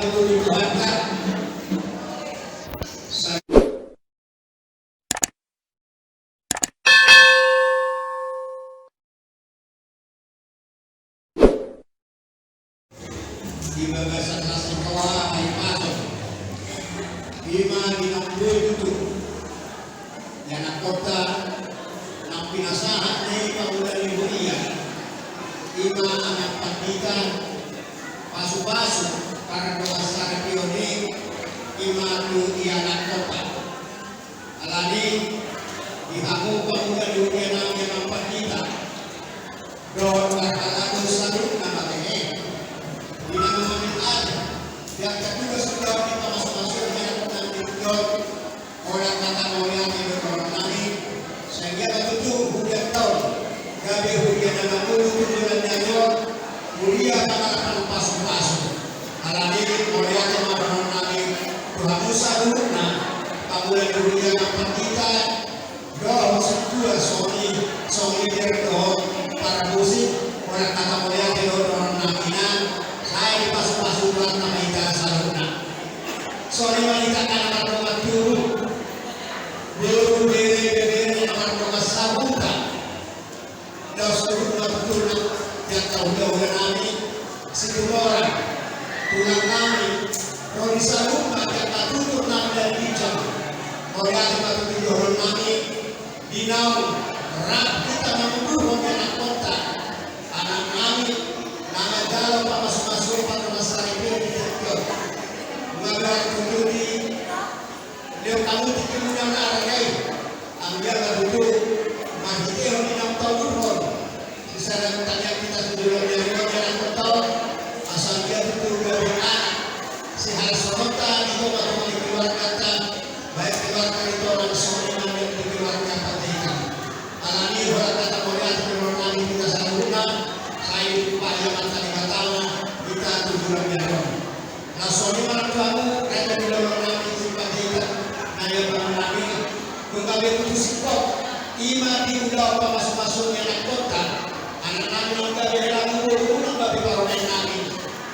dituduhankan di bagasan nasi kawa ay pasok lima ginamboy itu yan ang kota ng pinasahan ni Pangulan Libunia lima anak pandikan pasu-pasu para doa sa repione lima tu iyanak kota alani dihangu Pangulan Libunia namin ang pandikan doon kakalago sa loob na matenge dinamamanin yang kedua sudah kita masuk-masuk yang menunjuk orang kata orang yang berorang sehingga begitu hujan tahun gabe hujan dengan mulu tujuan nyayor mulia tangan pas-pas alani orang yang berorang Tuhan Musa Luna Pangulan Libunia yang kita doa sedua songi berdoa para musik orang kata orang yang berorang saya pas-pas ulang nama ida saluna sorry wanita anak rumah dulu belum beri nama sabuta dos rumah betul yang tahu udah nami orang tulang nami rodi sabuta yang tak tutur nami dari bijak orang yang tak tutur nami dinau rak kita menunggu anak kota anak nami nama galau masuk pada masa ini direktur mengajar kududi dia kamu dikemudian aragai ambil dulu masih dia minum tahu pun secara tanya kita sudah jalan betul asal dia betul berdoa si harus sonota itu atau keluar kata baik keluarga itu orang soalnya yang dikeluarkan patikan alani orang kata mulia terorang kita salurkan saya upaya tadi katalah kita tujuan jalan. Nah soalnya malam kamu kata di dalam nabi simpatikan naya bang nabi mengambil putusipok ima di udah apa masuk-masuknya anak kota anak nabi yang kami lalu ulang babi baronan nabi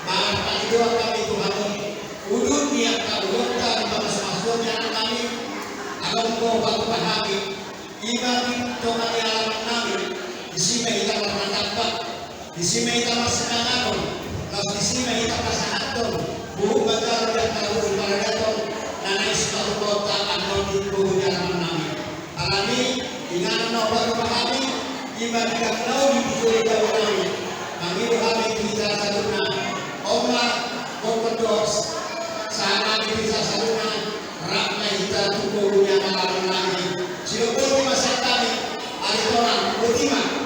maka itu kami Tuhan udun niat kau kota di masuk-masuknya anak nabi agar kau batu pahami ima di tomat alamat nabi di sini kita berpendapat di sini kita masih mengaku kalau di sini kita pasangan tuh buku baca dan tahu para dato nana istilah kota anon di buku jalan nami alami dengan nomor pahami ibadah tahu di buku jalan nami kami pahami kita saluna omar kokodos sama kita saluna rakna kita buku jalan nami siapa masa kami ada orang ultima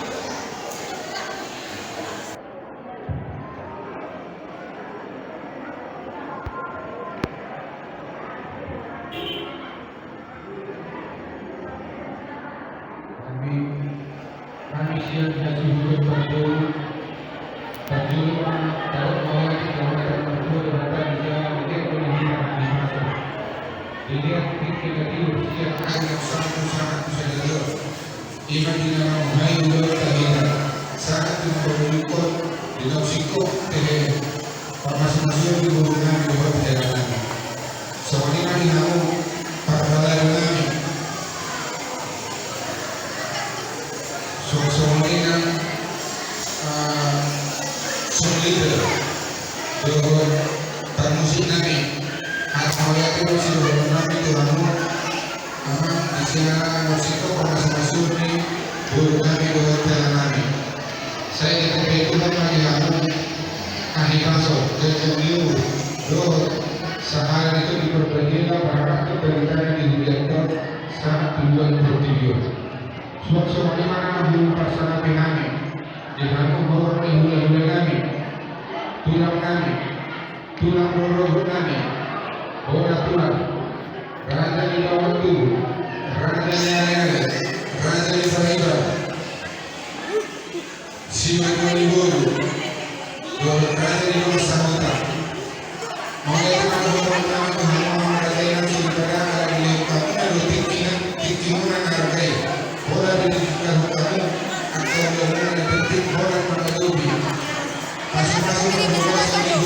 Masuk-masuk ke bawah sini,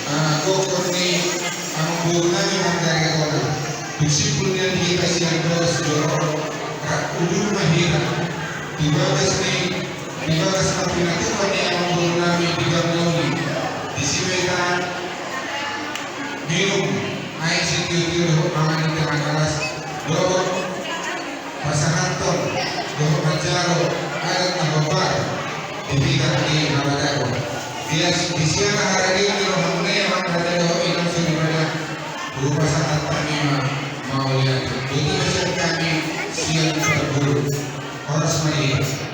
Gokon ni ang buong namin ang gagawin. Prinsipyo niya kita siya dos dorong ulo mahirap. Dibagas na pinatukan niya ang buong namin bigam namin. Disimetan minum air security mga nitirakas. Dorong pasanganton, dorong manjaro, alat na babar. Ibigan ni Namadako. Dia di siang hari ini mengenai Namadako inang sumbernya berupa sangat kami mau lihat. Itu masyarakat kami siang berburu. Harus melihat.